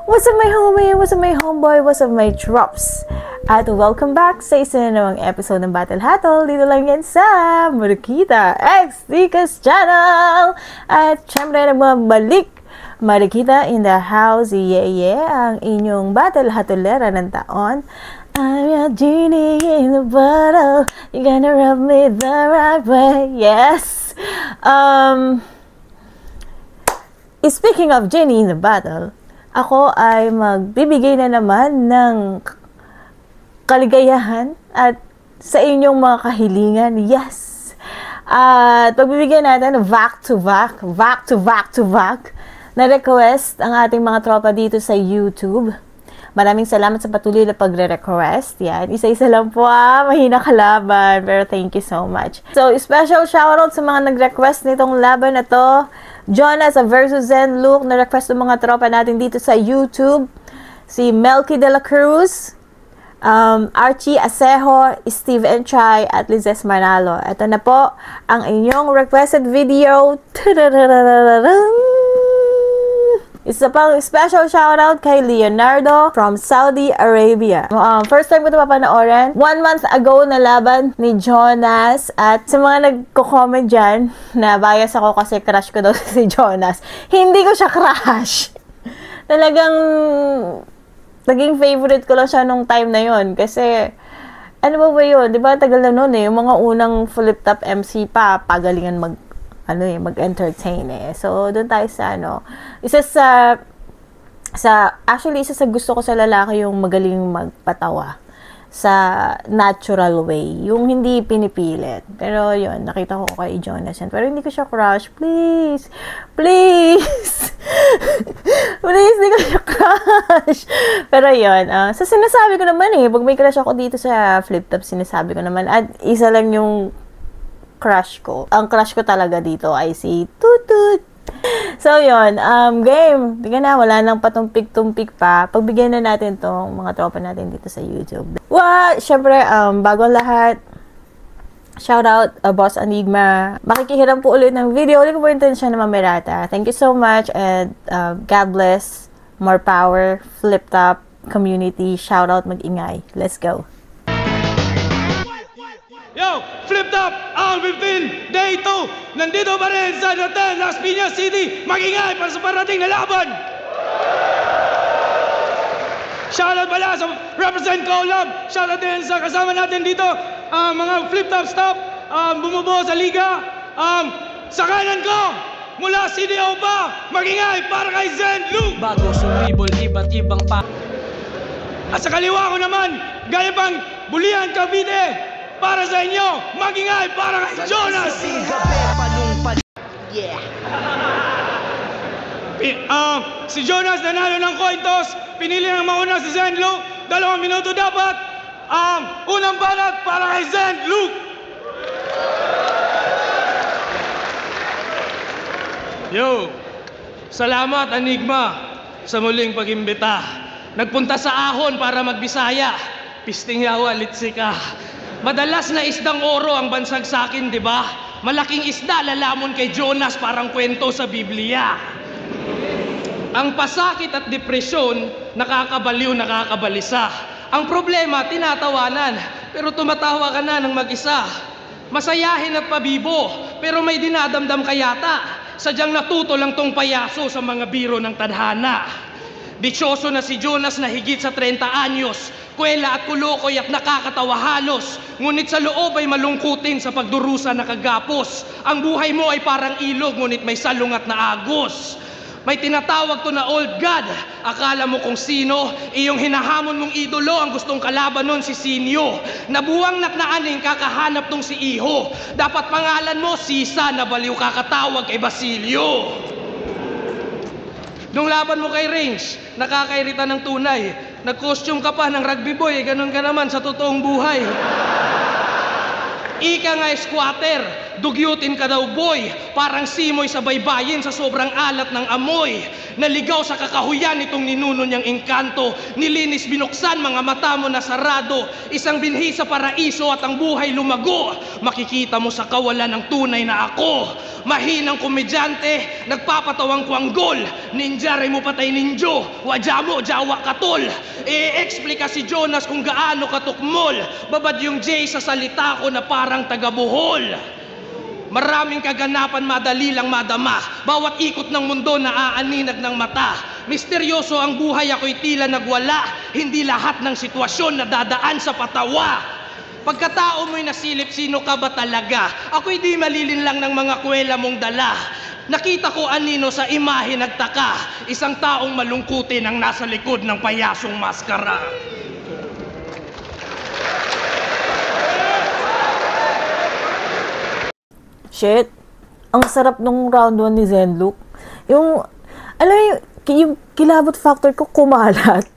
What's up my homie? What's up my homeboy? What's up my drops? At welcome back sa isa na namang episode ng Battle Hatol. Dito lang yan sa Marikita X Dikas Channel. At syempre nagbabalik Marikita in the house. Yeah, ang inyong Battle Hatolera ng taon. I'm a genie in the bottle. You gonna rub me the right way. Yes. Speaking of genie in the bottle, ako ay magbibigay na naman ng kaligayahan at sa inyong mga kahilingan. Yes! At pagbibigyan natin back to back na request ang ating mga tropa dito sa YouTube. Maraming salamat sa patuloy na pagre-request. Yan. Isa-isa lang po mahina kalaban. Pero thank you so much. So, special shoutout sa mga nag-request nitong laban na to. Jonas versus Zen Luke. Na-request ng mga tropa natin dito sa YouTube. Si Melky de la Cruz, Archie Asejo, Steve Enchai, at Lizes Manalo. Ito na po ang inyong requested video. Isa pang special shoutout kay Leonardo from Saudi Arabia. First time ko ito papanoorin. 1 month ago na laban ni Jonas. At sa mga nagko-comment dyan, na bias ako kasi crush ko daw si Jonas. Hindi ko siya crush. Talagang naging favorite ko lang siya nung time na yon. Kasi ano ba yun? Di ba tagal na nun eh. Yung mga unang flip top MC pa, pagalingan mag-entertain eh. So, doon tayo sa isa sa gusto ko sa lalaki yung magaling magpatawa sa natural way. Yung hindi pinipilit. Pero yun, nakita ko kay Jonas yan. Pero hindi ko siya crush. Please! Please! Please, hindi ko siya crush! Pero yun, so sinasabi ko naman eh, pag may crush ako dito sa flip top, sinasabi ko naman. At isa lang yung crush ko. Ang crush ko talaga dito ay si Tutut. So, yun. Game. Tingnan na, wala nang patumpik-tumpik pa. Pagbigyan na natin tong mga tropa natin dito sa YouTube. Syempre, bago lahat, shoutout, Boss Enigma. Makikihiram po ulit ng video. Ulit ko po intensyon na mamirata. Thank you so much and God bless. More power. Flip top community. Shoutout, mag-ingay. Let's go. Yo, Flip Top, Hour 15, Day 2. Nandito pa rin sa Hotel Las Piñas City. Mag-ingay para sa parating na laban. Shoutout pala sa Represent Collab. Shoutout din sa kasama natin dito, mga Flip Top staff, bumubuo sa liga. Sa kanan ko, mula CDO pa, mag-ingay para kay Zen Luke. Bago sumibol, iba't ibang pa. At sa kaliwa ko naman, gaya pang Bulian, Cavite. Para sa inyo, mag-ingay para kay Jonas! Yeah! Si Jonas nanalo ng coin toss. Pinili ng mauna si Zen Luke. 2 minuto dapat. Unang banat para kay Zen Luke. Yo! Salamat, Enigma, sa muling pag-imbita. Nagpunta sa ahon para magbisaya. Pisting yawa, litsi ka. Madalas na isdang oro ang bansag sa akin, di ba? Malaking isda, lalamon kay Jonas, parang kwento sa Biblia. Ang pasakit at depresyon, nakakabaliw, nakakabalisa. Ang problema, tinatawanan, pero tumatawa ka na ng mag-isa. Masayahin at pabibo, pero may dinadamdam ka yata. Sadyang natuto lang tong payaso sa mga biro ng tadhana. Dichoso na si Jonas na higit sa 30 anyos. Kwela at kulukoy at nakakatawa halos. Ngunit sa loob ay malungkutin sa pagdurusa na kagapos. Ang buhay mo ay parang ilog, ngunit may salungat na agos. May tinatawag to na old god. Akala mo kung sino, iyong hinahamon mong idolo ang gustong kalaban nun si Sinyo. Nabuwang natnaaning kakahanap nung si Iho. Dapat pangalan mo Sisa na baliw kakatawag kay Basilio. Nung laban mo kay Range, nakakairita ng tunay. Nag-costume ka pa ng rugby boy, ganun ka naman sa totoong buhay. Ika nga squatter, Dugyutin ka daw boy, parang simoy sa baybayin sa sobrang alat ng amoy. Naligaw sa kakahuyan itong ninuno niyang engkanto. Nilinis binuksan, mga mata mo na sarado. Isang binhi sa paraiso at ang buhay lumago. Makikita mo sa kawalan ng tunay na ako. Mahinang komedyante, nagpapatawang kwanggol. Ninja, mo patay ninjo, wadya mo, jawa katol. E-explika si Jonas kung gaano katukmol. Babad yung J sa salita ko na parang taga-Bohol. Maraming kaganapan, madali lang madama. Bawat ikot ng mundo na aaninag ng mata. Misteryoso ang buhay, ako'y tila nagwala. Hindi lahat ng sitwasyon na dadaan sa patawa. Pagkatao mo'y nasilip, sino ka ba talaga? Ako'y di malilin lang ng mga kwela mong dala. Nakita ko anino sa imahe nagtaka. Isang taong malungkutin ang nasa likod ng payasong maskara. Shit, ang sarap nung round 1 ni Zenlook. Yung, alam mo yung kilabot factor ko kumalat.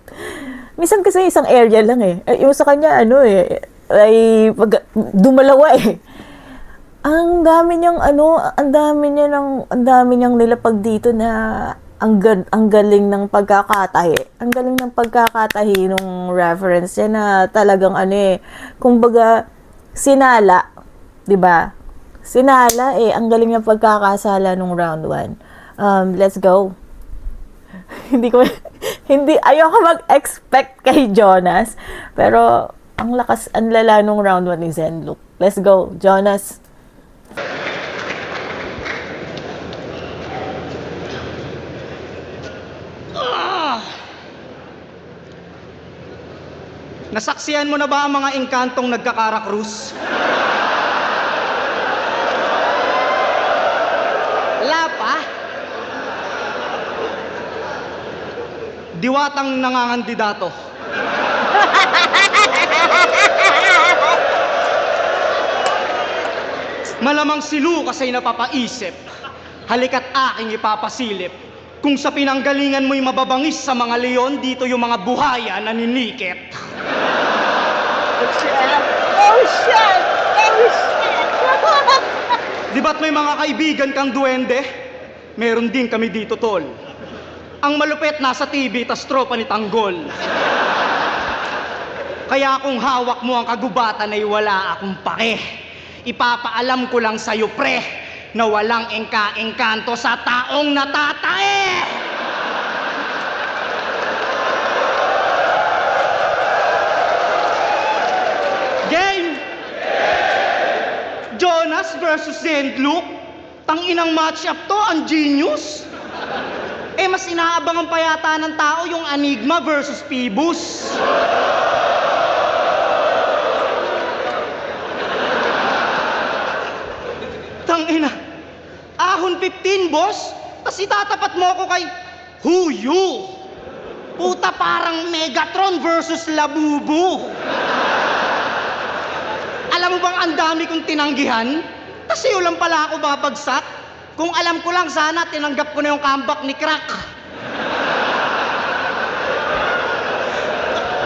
Minsan kasi isang area lang eh. Yung sa kanya, ay dumalawa eh. Ang dami niyang nilapag dito na ang galing ng pagkakatahi. Ang galing ng pagkakatahi nung reference niya na talagang kumbaga sinala, 'di ba? Sinala ang galing ng pagkakasala nung round 1. Let's go. Ayoko mag-expect kay Jonas, pero ang lala nung round 1 ni Zenlook. Let's go, Jonas. Nasaksihan mo na ba ang mga engkantong nagkakarakrus? Lapa? Diwatang nangangandidato. Malamang silu kasa'y napapaisip. Halika't aking ipapasilip. Kung sa pinanggalingan mo'y mababangis sa mga leon, dito yung mga buhaya na ninikit. Oh shit! Oh shit! Di ba't may mga kaibigan kang duwende? Meron din kami dito, tol. Ang malupit nasa TV, tas tropa ni Tanggol. Kaya kung hawak mo ang kagubatan ay wala akong pake. Ipapaalam ko lang sa'yo, pre, na walang engka-engkanto sa taong natatae! Game! Jonas versus Zenlook? Tanginang match-up to, ang genius! Mas inaabangan pa yata ng tao yung Enigma versus Phoebus. Tangina, ahon 15, boss? Tas itatapat mo ako kay Who You? Puta, parang Megatron versus Labubu. Alam mo bang ang dami kong tinanggihan? Kasi lang pala ako babagsak. Kung alam ko lang sana, tinanggap ko na yung comeback ni Crack.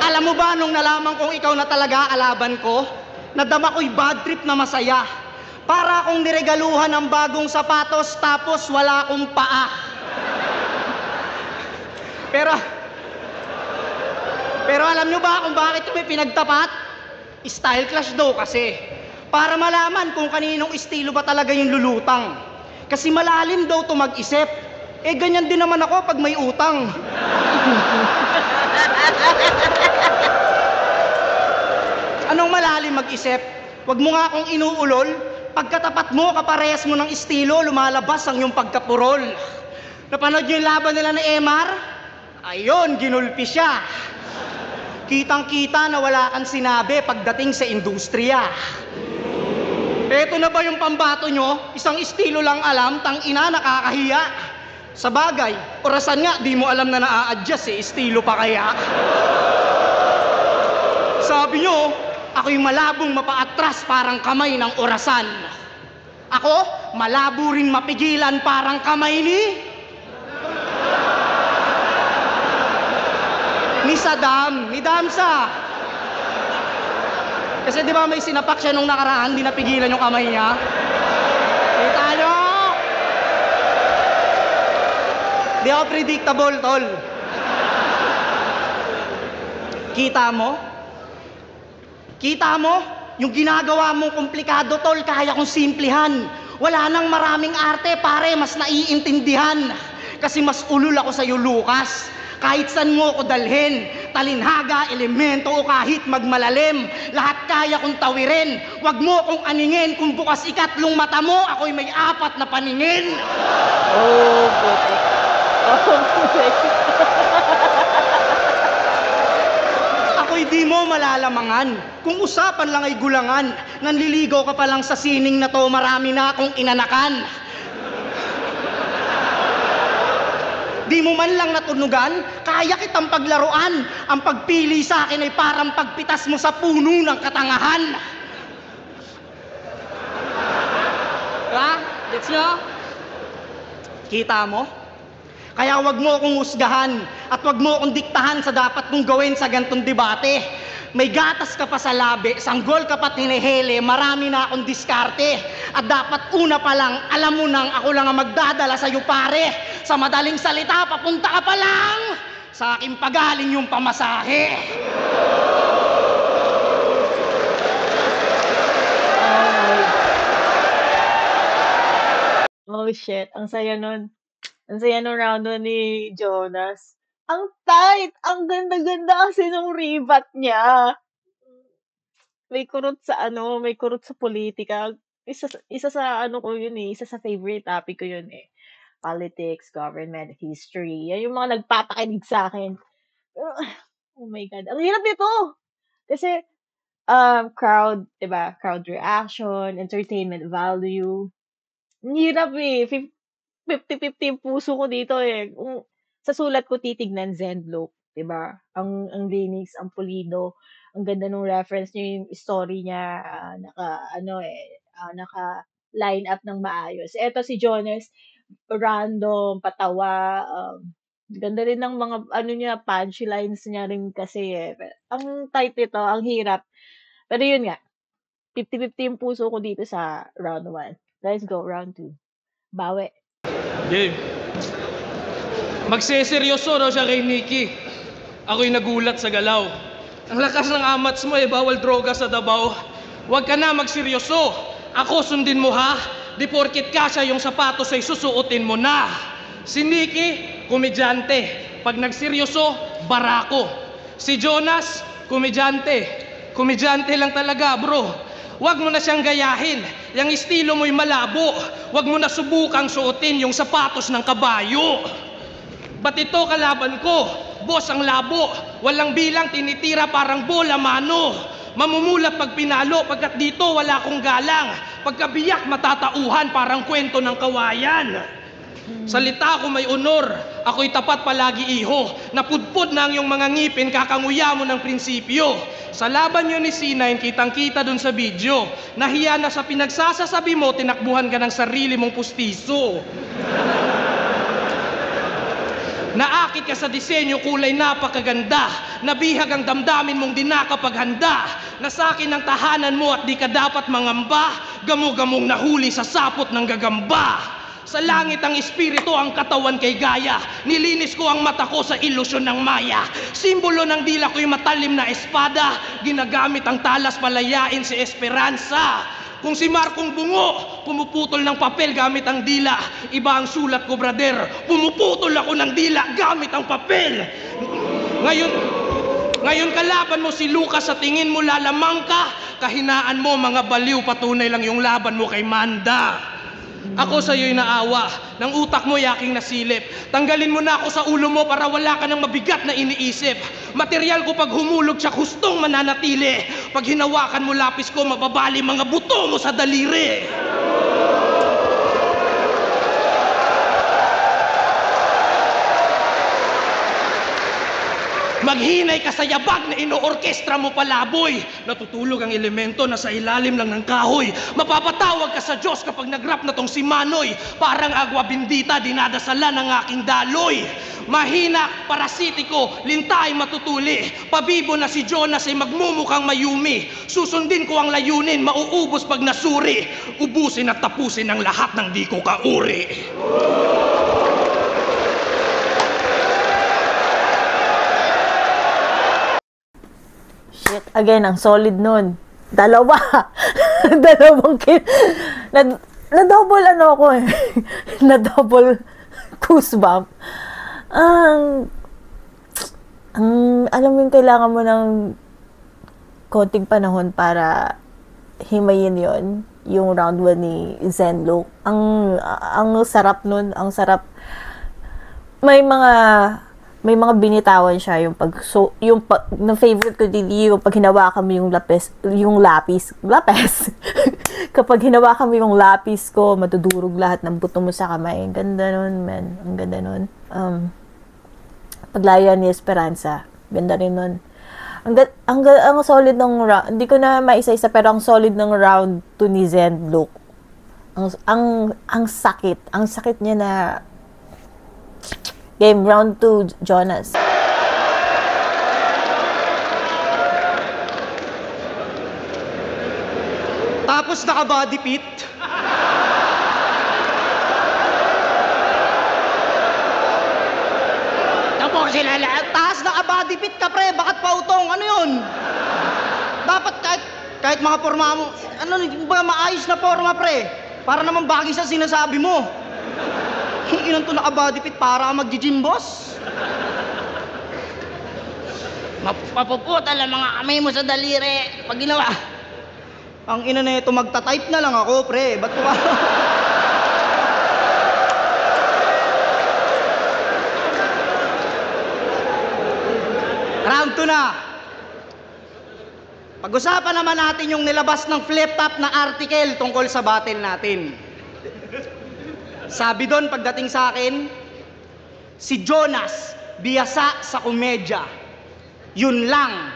Alam mo ba, nung nalaman kong ikaw na talaga kalaban ko, nadama ko'y bad trip na masaya. Para akong niregaluhan ng bagong sapatos, tapos wala akong paa. Pero alam nyo ba kung bakit kami pinagtapat? Style clash daw kasi. Para malaman kung kaninong estilo ba talaga yung lulutang. Kasi malalim daw to mag-isip. Ganyan din naman ako pag may utang. Anong malalim mag-isip? Huwag mo nga akong inuulol. Pagkatapat mo, kaparehas mo ng estilo, lumalabas ang iyong pagkapurol. Napanood niyo yung laban nila ni MR? Ayun, ginulpi siya. Kitang-kita na wala kang sinabi pagdating sa industriya. Eto na ba yung pambato nyo? Isang estilo lang alam, tangina, nakakahiya. Sa bagay, orasan nga, di mo alam na naa-adjust estilo pa kaya. Sabi nyo, ako'y malabong mapaatras parang kamay ng orasan. Ako, malabo rin mapigilan parang kamay ni Saddam, ni Damsa. Kasi di ba may sinapak siya nung nakaraan, di napigilan yung kamay niya? Kita nyo? Di ako predictable, tol. Kita mo? Kita mo? Yung ginagawa mong komplikado, tol, kaya kong simplihan. Wala nang maraming arte, pare, mas naiintindihan. Kasi mas ulul ako sa'yo, Lucas. Kahit saan mo ako dalhin, talinhaga, elemento o kahit magmalalim, lahat kaya kong tawirin. Huwag mo akong aningin, kung bukas ikatlong mata mo, ako'y may 4 na paningin. Oh, putik. Oh, putik. Ako'y di mo malalamangan. Kung usapan lang ay gulangan, nanliligaw ka pa lang sa sining na to, marami na akong inanakan. Di mo man lang natunugan, kaya kitang paglaruan. Ang pagpili sa akin ay parang pagpitas mo sa puno ng katangahan. Ha? Gets nyo? Kita mo? Kaya wag mo akong husgahan at wag mo akong diktahan sa dapat kong gawin sa gantong debate. May gatas ka pa sa labi, sanggol ka pa tinihele, marami na akong diskarte. At dapat una pa lang, alam mo nang ako lang ang magdadala sa'yo, pare. Sa madaling salita, papunta ka pa lang sa aking pagaling yung pamasahe. Oh shit, ang saya nun. Ang saya nung round 1 ni Jonas. Ang tight! Ang ganda-ganda kasi nung rebat niya. May kurot sa may kurot sa politika. Isa sa ano ko yun isa sa favorite topic ko yun eh. Politics, government, history. Yan yung mga nagpapakinig sa akin. Pero, oh my God. Ang hirap nito! Kasi, crowd, diba? Crowd reaction, entertainment value. Ang hirap eh. 50-50 yung puso ko dito eh. Kung sa sulat ko titignan Zenblock, 'di ba? Ang linis, ang pulido, ang ganda ng reference niya, yung story niya naka line up ng maayos. Eto si Jonas, random, patawa, ganda rin ng mga niya, punchlines niya rin kasi eh. Ang tight nito, ang hirap. Pero yun nga, 50-50 yung puso ko dito sa round 1. Let's go, round 2. Bawi. Game. Magseseryoso raw siya kay Nikki. Ako'y nagulat sa galaw. Ang lakas ng amats mo bawal droga sa Davao. Huwag ka na magseryoso. Ako sundin mo ha. Di porkit kasya yung sapatos ay susuotin mo na. Si Nikki, komedyante. Pag nagseryoso, barako. Si Jonas, komedyante. Komedyante lang talaga, bro. Huwag mo na siyang gayahin. Yung estilo mo'y malabo. Huwag mo na subukang suotin yung sapatos ng kabayo. Ba't ito kalaban ko? Boss ang labo. Walang bilang, tinitira parang bola mano. Mamumulat pag pinalo, pagkat dito wala akong galang. Pagkabiyak matatauhan parang kwento ng kawayan. Salita ko may honor, ako'y tapat palagi iho. Napudpod na ang iyong mga ngipin, kakanguya mo ng prinsipyo. Sa laban nyo ni C9, kitang-kita dun sa video. Nahiya na sa pinagsasasabi mo, tinakbuhan ka ng sarili mong pustiso. Naakit ka sa disenyo, kulay napakaganda. Nabihag ang damdamin mong di nakapaghanda. Nasakin ang tahanan mo at di ka dapat mangamba. Gamu-gamong nahuli sa sapot ng gagamba. Sa langit ang espiritu, ang katawan kay gaya. Nilinis ko ang mata ko sa ilusyon ng maya. Simbolo ng dila ko'y matalim na espada. Ginagamit ang talas palayain si Esperanza. Kung si Marcong Bungo, pumuputol ng papel gamit ang dila. Iba ang sulat ko, brother. Pumuputol ako ng dila gamit ang papel. Ngayon kalaban mo si Lucas, sa tingin mo lalamang ka. Kahinaan mo, mga baliw, patunay lang yung laban mo kay Manda. Ako sa'yo'y naawa, ng utak mo yaking nasilip. Tanggalin mo na ako sa ulo mo para wala ka ng mabigat na iniisip. Material ko pag humulog siya, hustong mananatili. Pag hinawakan mo lapis ko, mababali mga buto mo sa daliri. Maghinay ka sa yabag na inoorkestra mo palaboy. Natutulog ang elemento na sa ilalim lang ng kahoy. Mapapatawag ka sa Diyos kapag nag-rap na tong si Manoy. Parang agwa bindita, dinadasalan ng aking daloy. Mahina, parasitiko, lintay matutuli. Pabibo na si Jonas ay magmumukhang mayumi. Susundin ko ang layunin, mauubos pag nasuri. Ubusin at tapusin ang lahat ng di ko kauri. Shit, again, ang solid nun. Dalawa. Dalawang na-double ano ako eh. Na-double goosebump. Alam mo yung kailangan mo ng konting panahon para himayin yon yung round 1 ni Zenlo. Ang sarap nun, ang sarap. May mga binitawan siya yung na favorite ko din yung pag hinawakan mo yung lapis. Kapag hinawakan mo yung lapis ko, matudurog lahat ng buto mo sa kamay. Ang ganda nun, man. Ang ganda nun. Paglaya ni Esperanza. Ganda rin nun. Ang solid ng round, hindi ko na maisa-isa, pero ang solid ng round 2 ni Zen Luke. Ang sakit niya na game. Round 2, Jonas. Tapos naka-body pit. Tapos sila lahat. Taas naka-body pit ka, pre. Bakit pautong? Ano yun? Dapat kahit mga forma mo, maayos na forma, pre. Para naman bagay sa sinasabi mo. Inan to naka-body fit para mag-gym, boss. Mapuputal ang mga kamay mo sa daliri pag ginawa. Ang ina na ito, magta-type na lang ako, pre. Ba't ko Round 2 na. Pag-usapan naman natin yung nilabas ng flip-top na article tungkol sa battle natin. Sabi doon pagdating sa akin, si Jonas, biyasa sa komedya. Yun lang.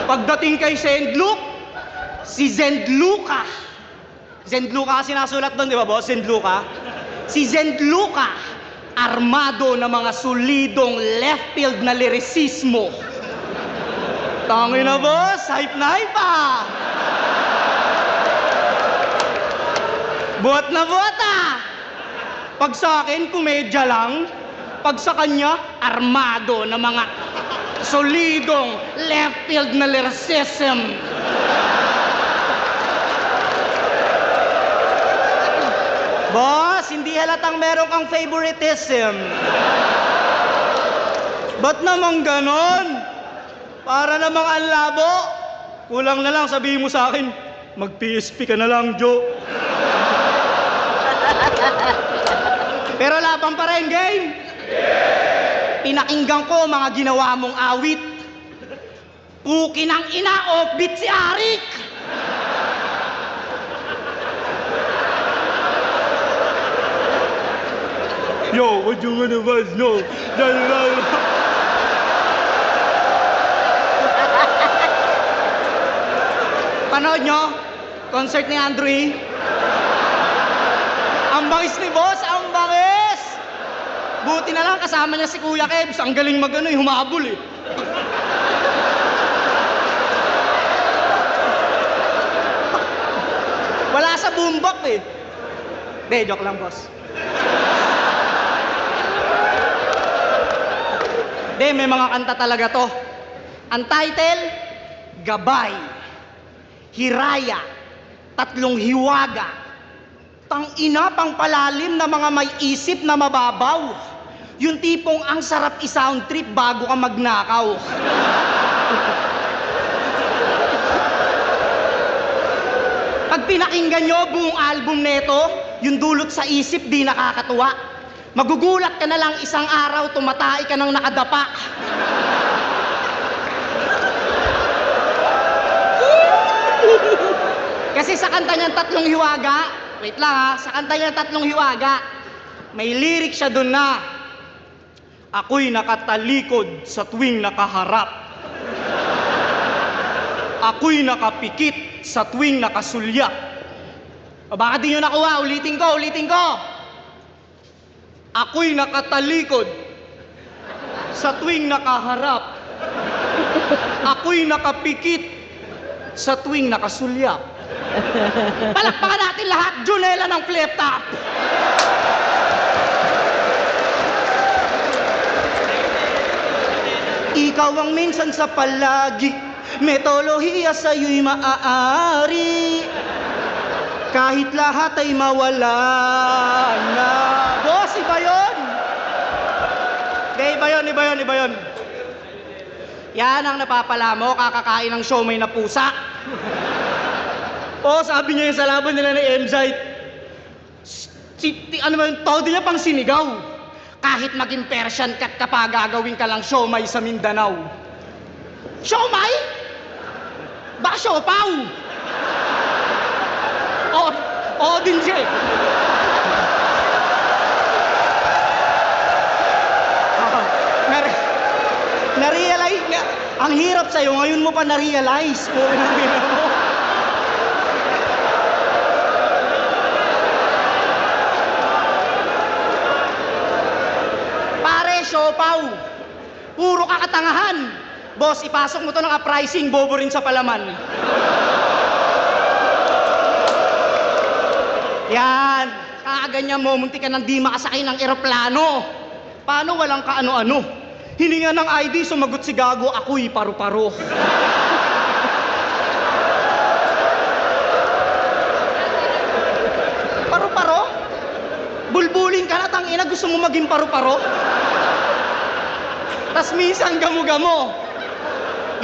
Pagdating kay Zendluka, si Zendluka. Zendluka kasi nasulat doon, di ba, boss? Zendluka. Si Zendluka, armado na mga solidong left field na lirisismo. Tangin na, boss. Hype na hype ah. Buhat na buhat ah! Pag sa akin, komedya lang. Pag sa kanya, armado na mga solidong left field na lyricism. Boss, hindi halatang meron kang favoritism. Ba't naman ganon? Para namang ang labo. Kulang na lang sabihin mo sa akin, mag-PSP ka na lang, Joe. Pero laban pa rin, game! Pinakinggan ko mga ginawa mong awit. Puki ng ina, offbeat si Arik! Yo, what you gonna was? No. Panood nyo? Concert ni Andrew E. Ang bangis ni boss, ang bangis! Buti na lang kasama niya si Kuya Kebs. Ang galing magano, humabol eh. Wala sa boombox eh. De, joke lang, boss. De, may mga kanta talaga to. Ang title, Gabay, Hiraya, Tatlong Hiwaga. Tang-ina, pang palalim na mga may isip na mababaw. Yung tipong ang sarap i-sound trip bago ka magnakaw. Pag pinakinggan nyo buong album neto, yung dulot sa isip di nakakatuwa. Magugulat ka na lang isang araw, tumatay ka ng nakadapa. Kasi sa kanta niyang Tatlong Hiwaga, wait lang ha, sa kanta niyang Tatlong Hiwaga, may lyric siya dun na, Ako'y nakatalikod sa tuwing nakaharap. Ako'y nakapikit sa tuwing nakasulya. O baka di nyo nakuha, ulitin ko. Ako'y nakatalikod sa tuwing nakaharap. Ako'y nakapikit sa tuwing nakasulya. Palakpakan natin lahat, Junela ng flip top. Ikaw ang minsan sa palagi, metolohiya sa'yo'y maaari. Kahit lahat ay mawala na. Boss, iba yun! Iba yun. Yan ang napapala mo, kakakain ng siomay na pusa. O, sabi niya yung sa laban nila ni Emzite. Ano ba yung todo niya pang sinigaw? Kahit maging Persian cat ka pa, gagawin ka lang siomay sa Mindanao. Siomay? Baka siopaw? Oo din siya eh. Na-realize nga, ang hirap sa'yo, ngayon mo pa na-realize kung ano mo. Siopaw. Puro kakatangahan. Boss, ipasok mo to ng uprising, bobo rin sa palaman. Yan. Kakaganyan mo, munti ka nang di makasakay ng eroplano. Paano walang kaano-ano? Hininga ng ID, sumagot si Gago, ako'y paru-paro. Paru-paro? Bulbulin ka na, tangina, gusto mo maging paru-paro? Tas minsan gamo-gamo.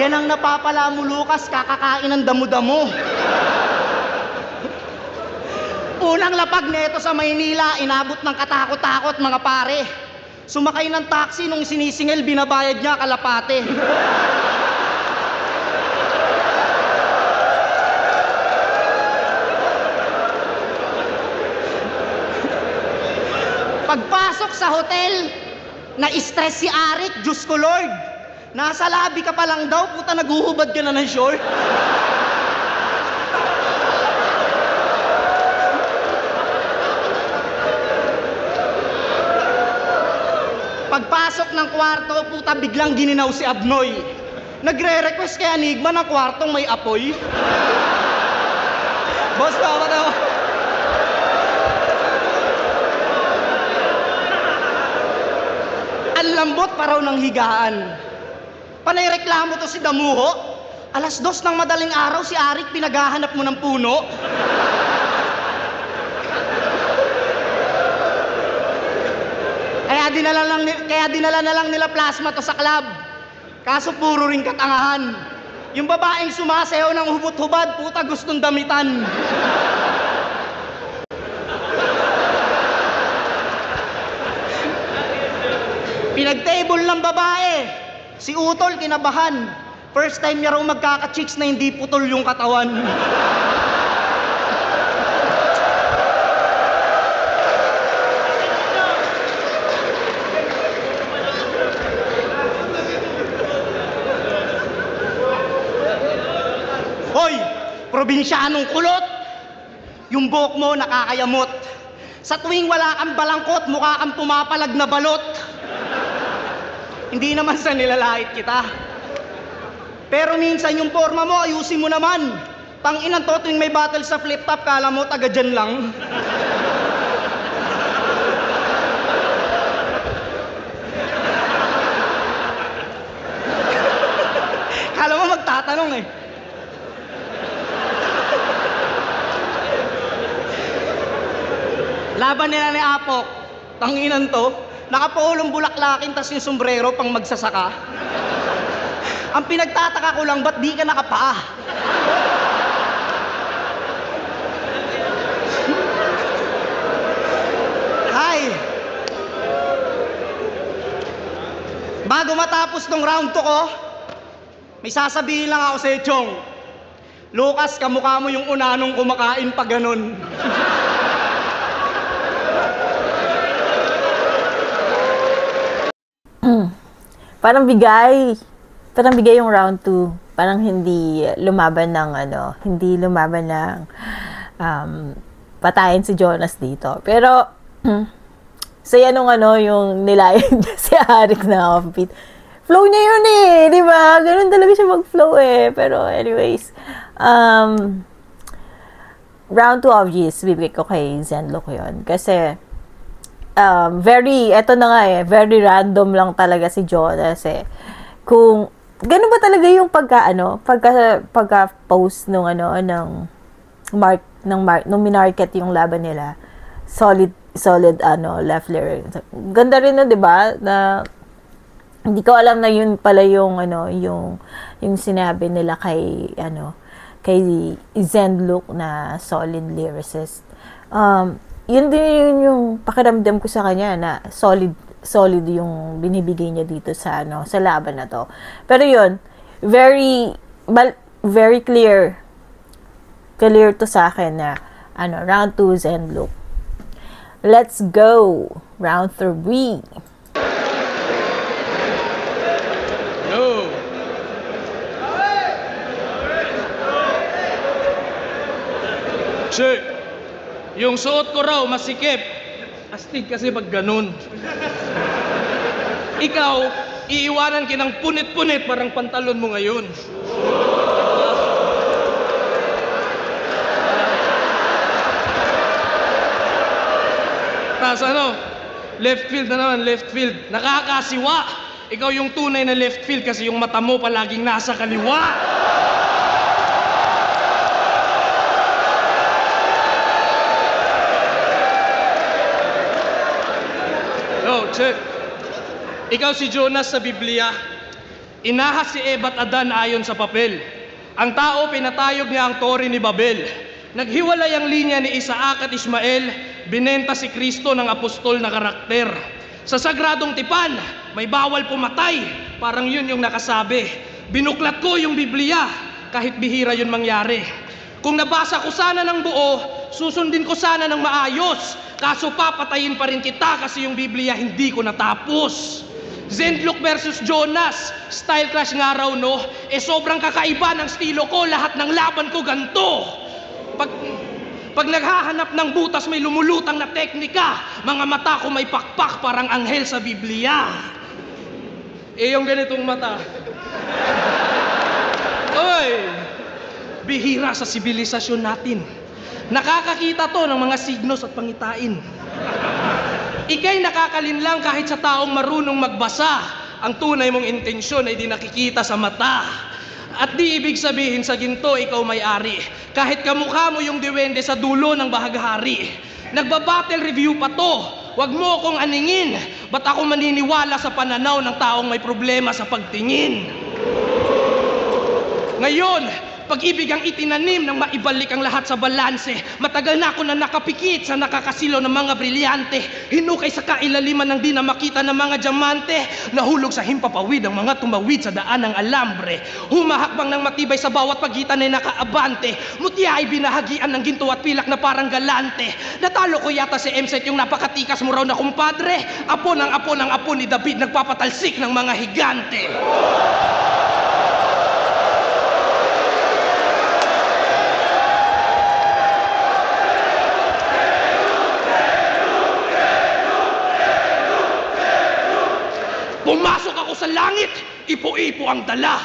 Yan ang napapala mo, Lucas, kakakain ng damo-damo. Unang lapag neto sa Maynila, inabot ng katakot-takot mga pare. Sumakay ng taxi nung sinisingil, binabayad niya kalapate. Pagpasok sa hotel, na-stress si Arik, Diyos ko Lord. Nasa labi ka pa lang daw, puta naguhubad ka na ng short. Pagpasok ng kwarto, puta biglang gininaw si Abnoy. Nagre-request kay Enigma ng kwartong may apoy. Boss, tawa tawa. Ang lambot pa raw ng higaan. Panay reklamo to si Damuho. 2:00 ng madaling araw si Arik pinaghahanap mo ng puno. Kaya dinala na lang nila plasma to sa club. Kaso puro ring katangahan. Yung babaeng sumasayaw ng hubot-hubad, puta gustong damitan. Pinag-table ng babae. Si Utol kinabahan. First time niya raw magkaka-chicks na hindi putol yung katawan. Hoy, probinsyanong kulot! Yung buhok mo nakakayamot. Sa tuwing wala kang balangkot, mukha kang pumapalag na balot. Hindi naman sa nilalait kita. Pero minsan yung forma mo, ayusin mo naman. Tanginan to, tuwing may battle sa flip-top, kala mo taga dyan lang. Kala mo magtatanong eh. Laban nila ni Apok, tanginan to, nakapulong bulaklakin tas yung sombrero pang magsasaka. Ang pinagtataka ko lang, ba't di ka nakapaa? Hi! Bago matapos tong round 2 ko, may sasabihin lang ako sa Chong. Lucas, kamukha mo yung unanong kumakain pa ganun. parang bigay. Parang bigay yung round 2. Parang hindi lumaban ng patayin si Jonas dito. Pero, saya nung yung nilayan niya si Arik na offbeat. Flow niya yun di ba? Ganun talaga siya mag-flow Pero anyways, round 2 obvious, bibigay ko kay Zenlook yun. Kasi, very very random lang talaga si Jonas Kung, ganun ba talaga yung pagka-post nung nung minarket yung laban nila, solid left lyric. Ganda rin di ba? Na hindi ko alam na yun pala yung yung sinabi nila kay Zenlook na solid lyricist. Yun din yung pakiramdam ko sa kanya na solid yung binibigay niya dito sa laban na to. Pero yun, very clear to sa akin na round 2 Zenlook. Let's go round 3. Yo! Che, yung suot ko raw masikip. Astig kasi pag ganun. Ikaw, iiwanan kinang punit-punit parang pantalon mo ngayon. Tapos left field na naman, left field. Nakakasiwa. Ikaw yung tunay na left field kasi yung mata mo palaging nasa kaliwa. Check. Ikaw si Jonas sa Biblia. Inahas si Eva at Adan ayon sa papel. Ang tao pinatayog niya ang Tore ni Babel. Naghiwalay ang linya ni Isaac at Ismael. Binenta si Kristo ng apostol na karakter. Sa sagradong tipan, may bawal pumatay. Parang yun yung nakasabi. Binuklat ko yung Biblia, kahit bihira yun mangyari. Kung nabasa ko sana ng buo, susundin ko sana ng maayos. Kaso papatayin pa rin kita kasi yung Biblia hindi ko natapos. Zenlook versus Jonas, style clash nga raw sobrang kakaiba ng estilo ko, lahat ng laban ko ganto. Pag naghahanap ng butas may lumulutang na teknika, mga mata ko may pakpak parang anghel sa Biblia. Yung ganitong mata. Oy! Bihira sa sibilisasyon natin. Nakakakita to ng mga signos at pangitain. Ika'y nakakalinlang kahit sa taong marunong magbasa. Ang tunay mong intensyon ay di nakikita sa mata. At di ibig sabihin sa ginto ikaw may-ari. Kahit kamukha mo yung diwende sa dulo ng bahaghari. Nagbabattle review pa to. Huwag mo akong aningin. Ba't ako maniniwala sa pananaw ng taong may problema sa pagtingin? Ngayon, pag-ibig ang itinanim ng maibalik ang lahat sa balanse. Matagal na ako na nakapikit sa nakakasilaw ng mga brilyante. Hinukay sa kailaliman ng di na makita ng mga diamante. Nahulog sa himpapawid ang mga tumawid sa daan ng alambre. Humahakbang ng matibay sa bawat pagitan ay nakaabante. Mutya ay binahagian ng ginto at pilak na parang galante. Natalo ko yata si Emset yung napakatikas mo raw na kumpadre. Apo ng apo ni David nagpapatalsik ng mga higante. Pumasok ako sa langit, ipo-ipo ang dala.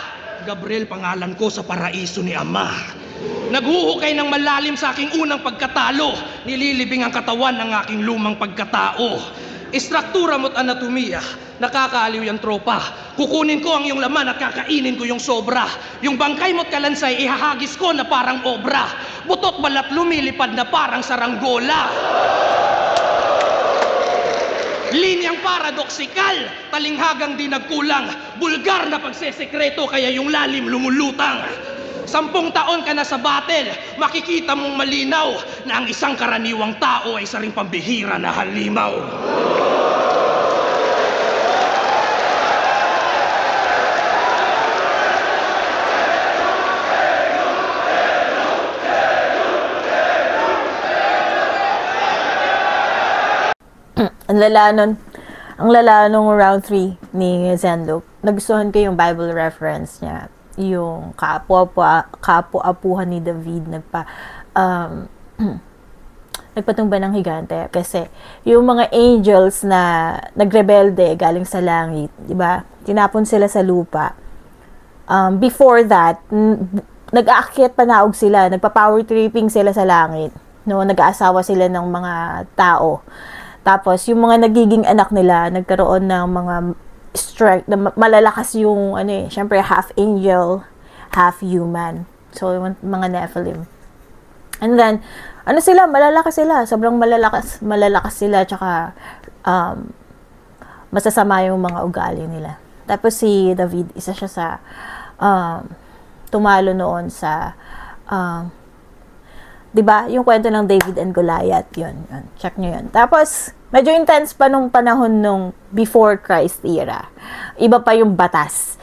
Gabriel pangalan ko sa paraiso ni Ama. Naghuhukay ng malalim sa aking unang pagkatalo. Nililibing ang katawan ng aking lumang pagkatao. Istruktura mo't anatomiya, nakakaaliw yung tropa. Kukunin ko ang iyong laman at kakainin ko yung sobra. Yung bangkay mo't kalansay, ihahagis ko na parang obra. Butot balat lumilipad na parang saranggola. Linyang paradoksikal, talinghagang di nagkulang. Bulgar na pagsesekreto kaya yung lalim lumulutang. 10 taon ka na sa battle, makikita mong malinaw na ang isang karaniwang tao ay isa ring pambihira na halimaw. Ang lala nung round 3 ni Zenlook. nagustuhan ko yung Bible reference niya, yung kapu-apuhan ni David nagpatumba ng higante, kasi yung mga angels na nagrebelde galing sa langit, di ba? Tinapon sila sa lupa. Before that, nag-aakyat panaog sila, nagpa-power tripping sila sa langit, no? Nag-aasawa sila ng mga tao. Tapos yung mga nagiging anak nila, nagkaroon ng mga strength, malalakas yung syempre half angel, half human. So yung mga Nephilim. And then sila, malalakas sila, sobrang malalakas sila, tsaka masasama yung mga ugali nila. Tapos si David, isa siya sa tumalo noon sa 'di ba? Yung kwento ng David and Goliath, yun. Check nyo yun. Tapos medyo intense pa nung panahon nung before Christ era. Iba pa yung batas.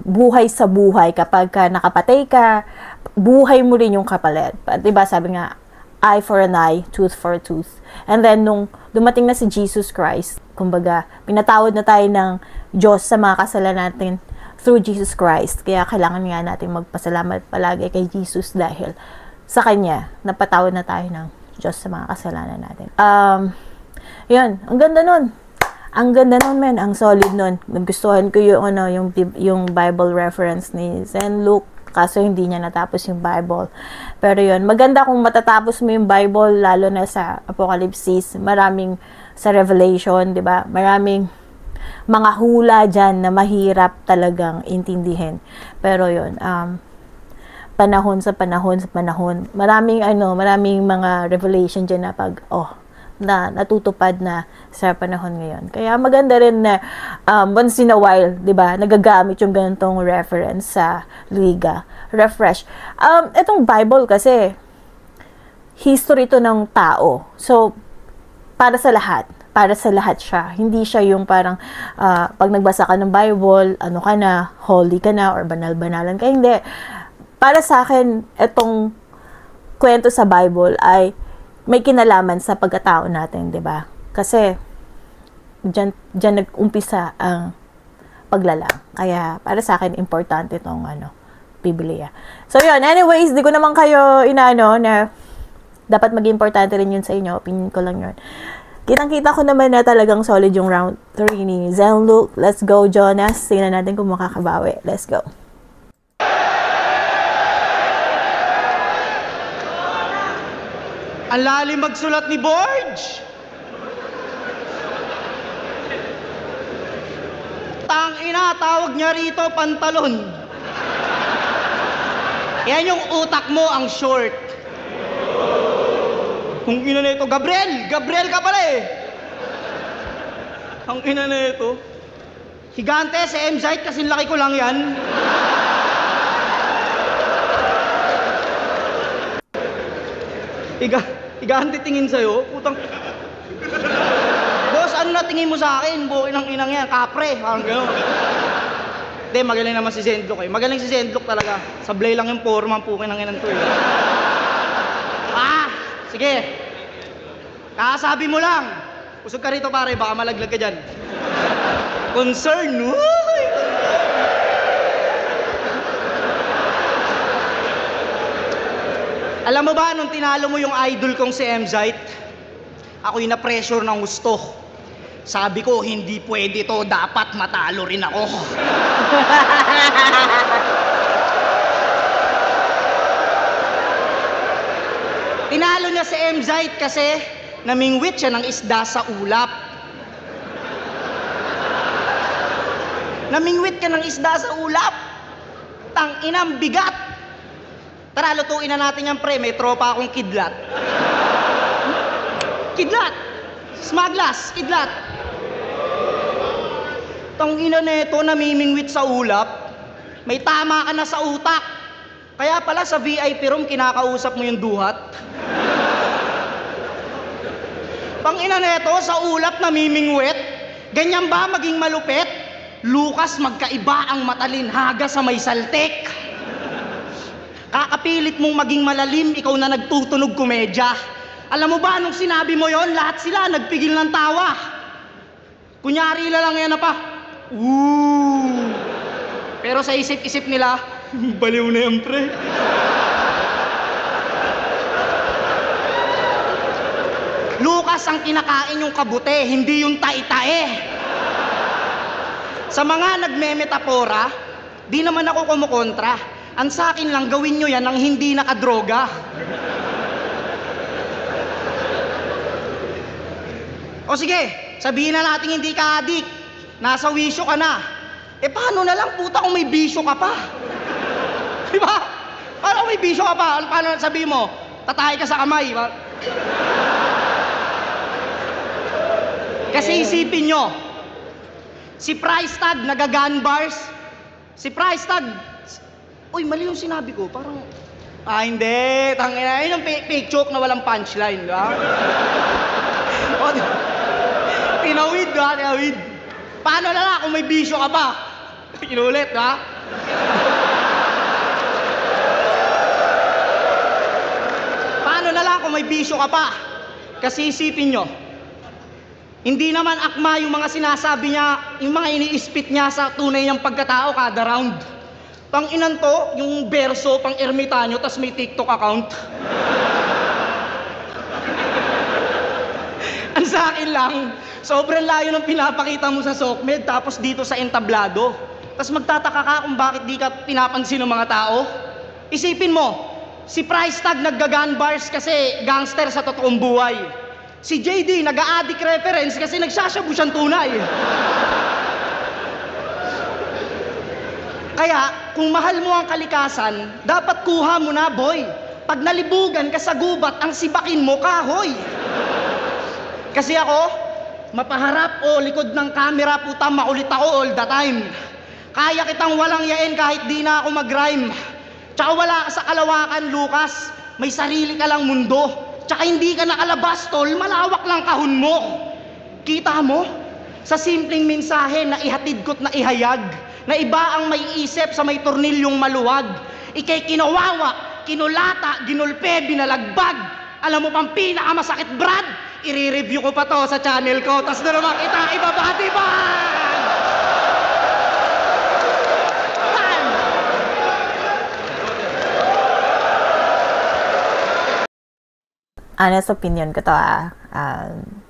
Buhay sa buhay, kapag nakapatay ka, buhay mo rin yung kapalit. 'Di ba? Sabi nga, eye for an eye, tooth for a tooth. And then, nung dumating na si Jesus Christ, kumbaga, pinatawad na tayo ng Diyos sa mga kasalanan natin through Jesus Christ. Kaya kailangan nga natin magpasalamat palagi kay Jesus dahil sa Kanya, napatawad na tayo ng Diyos sa mga kasalanan natin. Yun, ang ganda nun. Ang ganda nun, men. Ang solid nun. Nagustuhan ko yung Bible reference ni Zen Luke. Kaso hindi niya natapos yung Bible. Pero yun, maganda kung matatapos mo yung Bible, lalo na sa Apocalypse, maraming sa Revelation, di ba? Maraming mga hula dyan na mahirap talagang intindihin. Pero yun, panahon sa panahon, maraming mga revelation dyan na na natutupad na sa panahon ngayon. Kaya maganda rin na once in a while, 'di ba, nagagamit yung ganitong reference sa liga. Refresh. Itong Bible kasi history to ng tao. So para sa lahat siya. Hindi siya yung parang pag nagbasa ka ng Bible, ka na, holy ka na or banal-banalan ka. Hindi. Para sa akin, itong kwento sa Bible ay may kinalaman sa pagkatao natin, 'di ba? Kasi diyan nag-umpisa ang paglalang. Kaya para sa akin importante itong Biblia. So yun, anyways, di ko naman kayo na dapat maging importante rin yun sa inyo. Opinion ko lang yun. Kitang-kita ko naman na talagang solid yung round 3 ni Zen Luke. Let's go, Jonas. Tingnan natin kung makakabawi. Let's go. Ang lalim magsulat ni Borge. Tangina, tawag niya rito pantalon. Yan yung utak mo, ang short. Kung ina na ito, Gabriel ka pala eh. Ang ina na ito. Higante, si M-Zite, kasing laki ko lang yan. Higante tingin sa'yo, putang... Boss, ano na tingin mo sa akin? Bukin ang inang yan, kapre, parang gano'n. Hindi, magaling naman si Zendlock eh. Magaling si Zendlock talaga. Sablay lang yung forma, ang pukin ang inang to eh. Sige. Kakasabi mo lang. Usog ka rito pare, baka malaglag ka dyan. Concern, uy! Alam mo ba, nung tinalo mo yung idol kong si M-Zite, ako'y na-pressure ng gusto. Sabi ko, hindi pwede to, dapat matalo rin ako. Tinalo niya si M-Zite kasi namingwit siya ng isda sa ulap. Namingwit ka ng isda sa ulap? Tang-inang bigat! Tara, lutuin na natin yan, pre. May tropa akong kidlat. Kidlat! Smaglas! Kidlat! Tang-ina neto, namimingwit sa ulap. May tama ka na sa utak. Kaya pala sa VIP room, kinakausap mo yung duhat. Tang-ina neto, sa ulap namimingwit. Ganyan ba maging malupit? Lucas, magkaiba ang matalinhaga sa may saltek. Kakapilit mong maging malalim, ikaw na nagtutunog komedya. Alam mo ba, nung sinabi mo yon, lahat sila nagpigil ng tawa. Kunyari lang yan na pa. Ooh! Pero sa isip-isip nila, baliw na yan, pre. Lucas, ang kinakain yung kabute, hindi yung tae-tae. Sa mga nagmemetapora, di naman ako kumukontra. Ang sa akin lang, gawin nyo yan ng hindi nakadroga. O sige, sabihin na natin hindi ka adik. Nasa wisyo ka na. Eh paano na lang puta kung may bisyo ka pa? Di ba? Paano kung may bisyo ka pa? Paano sabihin mo? Tatay ka sa kamay. Kasi isipin nyo, si price tag nagagun bars. Si price tag, uy, mali yung sinabi ko. Parang, hindi. Tangina, yun yung fake joke na walang punchline. Di ba? O, tinawid, di ba? Tinawid. Paano na lang kung may bisyo ka pa? Inulit, di ba? Paano na lang kung may bisyo ka pa? Kasi isipin nyo, hindi naman akma yung mga sinasabi niya, yung mga ini-spit niya sa tunay niyang pagkatao kada round. Pang inan to, yung berso, pang ermitanyo, tas may TikTok account. Ang sa akin lang, sobrang layo ng pinapakita mo sa SOCMED, tapos dito sa entablado. Tas magtataka ka kung bakit di ka pinapansin ng mga tao. Isipin mo, si price tag naggagun bars kasi gangster sa totoong buhay. Si JD nag-a-addict reference kasi nagsashabu siyang tunay. Kaya, kung mahal mo ang kalikasan, dapat kuha mo na, boy. Pag nalibugan ka sa gubat, ang sibakin mo, kahoy. Kasi ako, mapaharap o likod ng camera, puta, makulit ako all the time. Kaya kitang walang yain kahit di na ako mag-rhyme. Tsaka wala ka sa kalawakan, Lucas. May sarili ka lang mundo. Tsaka hindi ka nakalabas, tol. Malawak lang kahon mo. Kita mo? Sa simpleng mensahe na ihatid ko't na ihayag, na iba ang may isip sa may tornilyong maluwag. Ikay kinawawa, kinulata, ginulpe, binalagbag. Alam mo pang pinakamasakit, Brad? I-review ko pa to sa channel ko. Tas na naman kita ibabati ba? Honest opinion ko to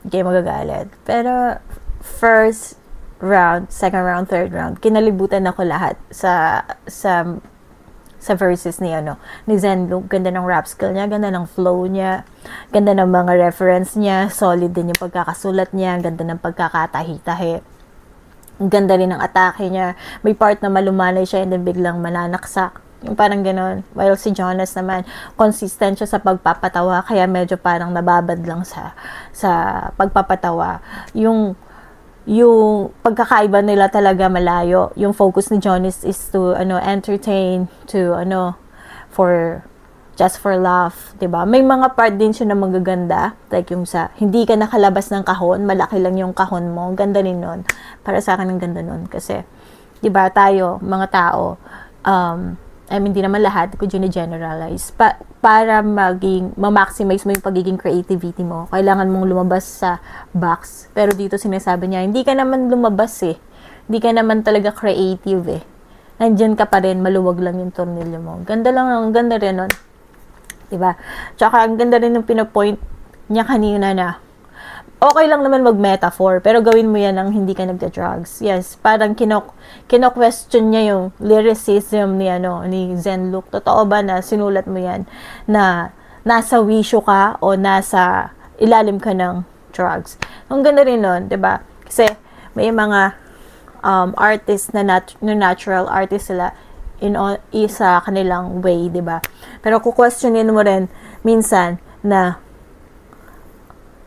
hindi kayo magagalit. Pero, first round, second round, third round, kinalibutan ako lahat sa verses ni Zenlook. Ganda ng rap skill niya, ganda ng flow niya, ganda ng mga reference niya, solid din yung pagkakasulat niya, ganda ng pagkakatahi-tahi. Ganda rin ng atake niya. May part na malumanay siya and then biglang mananaksak. Yung parang gano'n. While si Jonas naman, consistent siya sa pagpapatawa, kaya medyo parang nababad lang sa pagpapatawa. Yung pagkakaiba nila talaga malayo. Yung focus ni Jonas is to entertain, to just for laugh, 'di ba? May mga part din siya na magaganda, like yung sa hindi ka nakalabas ng kahon, malaki lang yung kahon mo. Ganda rin nun. Para sa akin ang ganda nun kasi 'di ba tayo, mga tao, hindi naman lahat, ko generalize. Para ma-maximize mo yung pagiging creativity mo, kailangan mong lumabas sa box. Pero dito sinasabi niya, hindi ka naman lumabas eh. Hindi ka naman talaga creative eh. Nandyan ka pa rin, maluwag lang yung tornilyo mo. Ganda rin nun. Diba? Tsaka ang ganda rin yung pinapoint niya kanina na okay lang naman mag-metaphor, pero gawin mo yan ng hindi ka nagda-drugs. Yes, parang kino-question niya yung lyricism ni Zenlook. Totoo ba na sinulat mo yan na nasa wisyo ka o nasa ilalim ka ng drugs? Ang ganda rin nun, 'di ba? Kasi may mga artists na natural artists sila sa kanilang way, 'di ba? Pero kukwestiyonin mo rin minsan na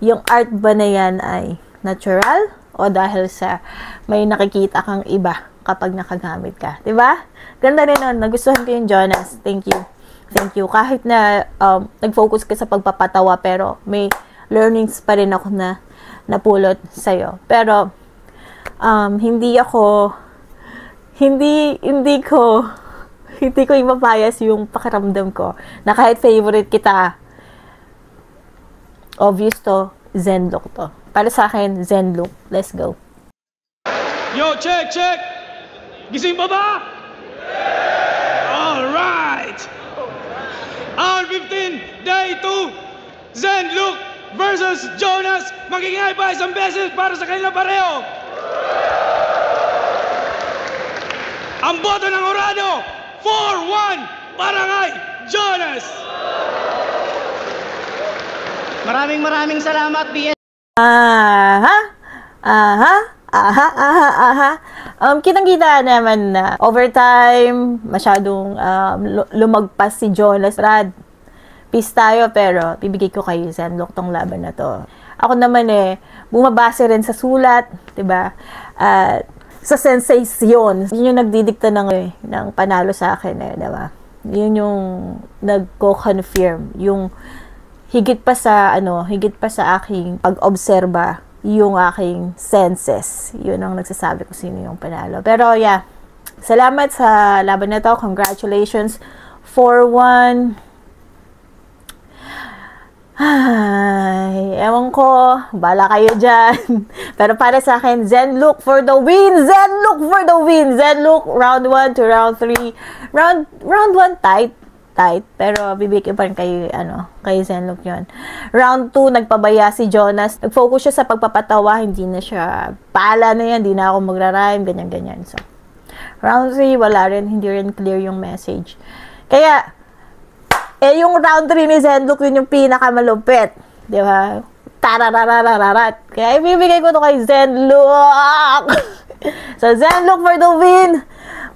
yung art ba na yan ay natural o dahil sa may nakikita kang iba kapag nakagamit ka, 'di ba? Ganda rin nun. Nagustuhan ko yung Jonas. Thank you. Kahit na nag-focus ka sa pagpapatawa pero may learnings pa rin ako na napulot sa'yo. Pero hindi ko ipapayas yung pakiramdam ko na kahit favorite kita, obvious to, Zenlook to. Para sa akin, Zenlook. Let's go. Yo, check! Gising pa ba? Alright! Hour 15, Day 2, Zen Luke versus Jonas. Magingay pa isang beses para sa kanila pareho. Ang boto ng Orado, 4-1, Barangay Jonas. Maraming salamat, BS. Kitang-kita naman na overtime, masyadong lumagpas si Jonas. Brad, peace tayo, pero bibigay ko kay Zenlock tong laban na to. Ako naman bumabase rin sa sulat, diba? Sa sensation. Yun yung nagdidikta ng panalo sa akin, diba? Yun yung nagko-confirm, yung higit pa sa aking pag-obserba, yung aking senses. Yun ang nagsasabi ko sino yung panalo. Pero yeah, salamat sa laban na to. Congratulations. 4-1. Ay, ewan ko. Bala kayo dyan. Pero para sa akin, Zenlock for the win! Zenlock for the win! Zenlock, round 1 to round 3. Round 1 tight. Pero bibigyan pa rin kay Zenlock yun. Round 2, nagpabaya si Jonas. Nag-focus siya sa pagpapatawa. Hindi na siya, paala na yan, hindi na ako magra-rhyme, ganyan. So, round 3, wala rin, hindi rin clear yung message. Kaya, yung round 3 ni Zenlock, yun yung pinakamalupit. Di ba? Tarararararat. Kaya ibibigay ko to kay Zenlock. So, Zenlock for the win.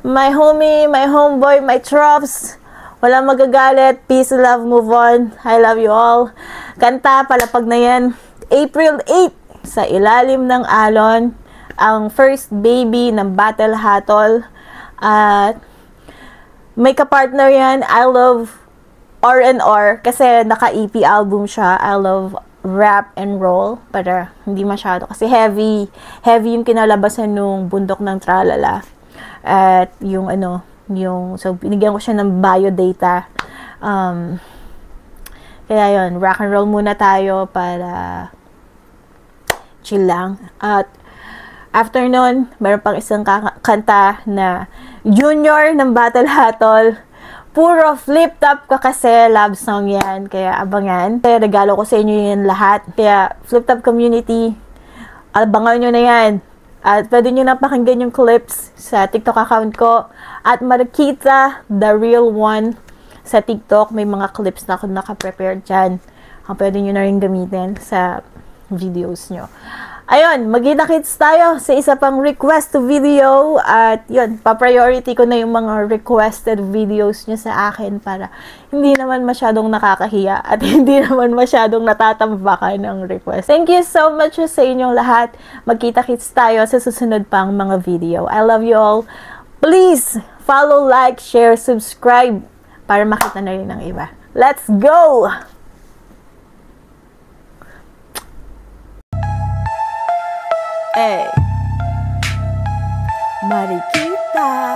My homie, my homeboy, my tropes. Walang magagalit. Peace, love, move on. I love you all. Kanta, palapag na yan. April 8, sa ilalim ng alon, ang first baby ng Battle Hatol. At may kapartner yan. I love R&R kasi naka-EP album siya. I love rap and roll. Pero hindi masyado kasi heavy yung kinalabasan nung Bundok ng Tralala. At so binigyan ko siya ng biodata. Kaya yun, rock and roll muna tayo para chill lang. At after nun, meron pang isang kanta na junior ng Battle Hatol. Puro flip-top ka kasi, love song yan. Kaya abangan. Kaya regalo ko sa inyo yan lahat. Kaya flip-top community, abangan nyo na yan. At pwede nyo na pakinggan yung clips sa TikTok account ko. At makikita the real one sa TikTok. May mga clips na ako naka-prepare dyan. Ang pwede nyo na rin gamitin sa videos nyo. Ayun, magkita-kits tayo sa isa pang request video. At yun, pa-priority ko na yung mga requested videos nyo sa akin para hindi naman masyadong nakakahiya at hindi naman masyadong natatambakan ng request. Thank you so much sa inyong lahat. Magkita-kits tayo sa susunod pang mga video. I love you all. Please follow, like, share, subscribe para makita na rin ng iba. Let's go! Marikita,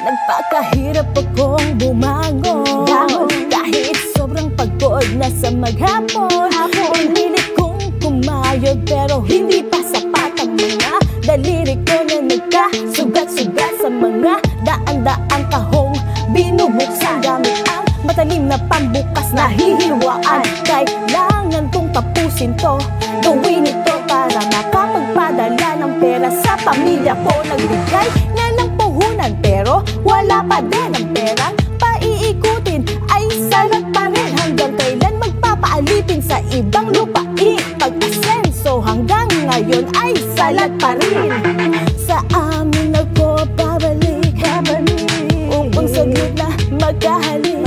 nagpakahirap akong bumangon kahit sobrang pagod na sa maghapon. Pinilit kong kumayod pero hindi pa sapat ang mga daliri ko na nagkasugat-sugat sa mga daan-daang kahong binubuksan gamit ang matalim na pambukas na hihiwaan. Kailangan kong tapusin to, gawin ito para makapagpadala ng pera sa pamilya ko. Nagbigay na ng puhunan pero wala pa din ang perang paiikutin. Ay salat pa rin hanggang kailan magpapaalipin sa ibang lupain. Pag-asenso hanggang ngayon ay salat pa rin. Sa amin ako babalik upang saglit na magkahalik.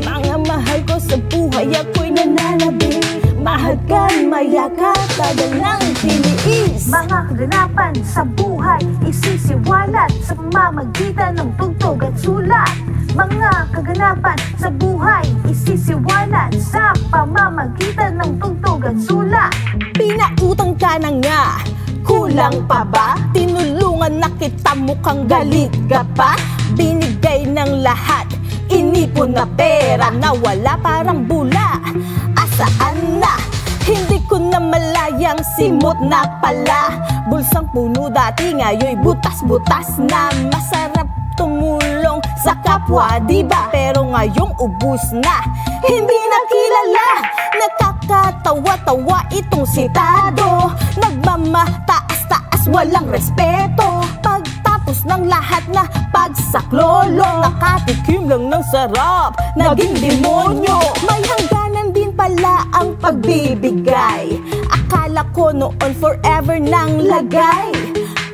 Mga mahal ko sa buhay ako'y nananabik. Mahal kan, mayakat, tagal ng tiniis. Mga kaganapan sa buhay isisiwalat sa pamamagitan ng tugtog at sulat. Mga kaganapan sa buhay isisiwalat sa pamamagitan ng tugtog at sulat. Pinautang ka na nga, kulang pa ba? Tinulungan na kita, mukhang galit ka pa. Binigay ng lahat, inipon na pera na wala parang bula. Asaan na? Hindi ko na malaya Niyang simot na pala. Bulsang puno dati, ngayoy butas-butas na. Masarap tumulong sa kapwa, diba? Pero ngayong ubus na, hindi na kilala. Nakakatawa-tawa itong sitado. Nagmamataas-taas, walang respeto. Pagtapos ng lahat na pagsaklolo, nakatikim lang ng sarap, naging demonyo. May hangganan din pala ang pagbibigay. Akala ko noon forever nang lagay.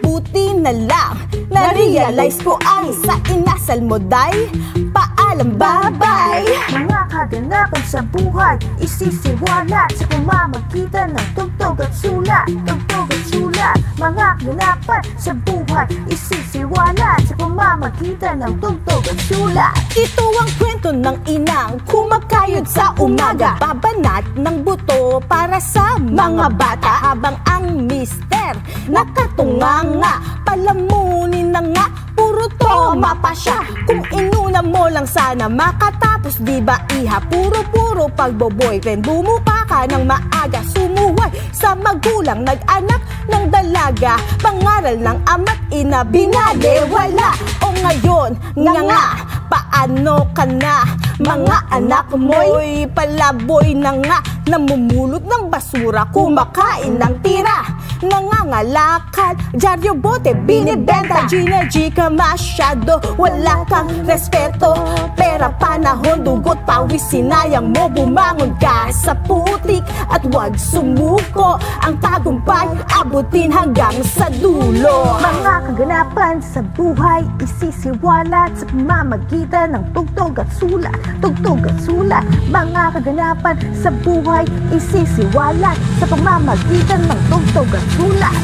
Buti na lang, na-realize ko ay sa inasal mo, day. Paalam, bye-bye. Mga kaganapan sa buhay, isisiwalat sa pamamagitan ng tugtog at sulat. Tugtog at sulat. Mga kaganapan sa buhay, isisiwalat sa pamamagitan ng tugtog at sulat. Ito ang kwento ng inang kumakayod sa umaga. Babanat ng buto para sa mga bata. Habang ang mister nakatunganga, palamunin na nga, puro toma pa siya. Kung inuna mo lang sana makatapos, di ba iha? Puro pagbo-boyfriend, bumuka ka ng maaga. Sumuway sa magulang, nag-anak ng dalaga. Pangaral ng ama't ina, binalewala. O ngayon, nga, paano ka na? Mga anak mo'y palaboy na nga, namumulot ng basura, kumakain ng tira. Nangangalakal, dyaryo bote, binibenta. Gina-G ka masyado, wala kang respeto. Pera, panahon, dugot, pawis, sinayang mo. Bumangon ka sa putik at wag sumuko. Ang tagumpay, abutin hanggang sa dulo. Mga kaganapan sa buhay, isisiwalat sa pamamagitan ng tugtog at sulat. Tugtog at sulat. Mga kaganapan sa buhay, isisiwalat sa pamamagitan ng tugtog at sulat.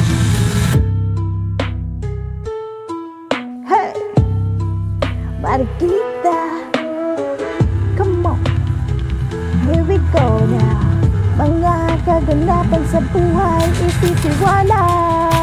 Hey! Marikita, come on, here we go now. Mga kaganapan sa buhay, isisiwalat.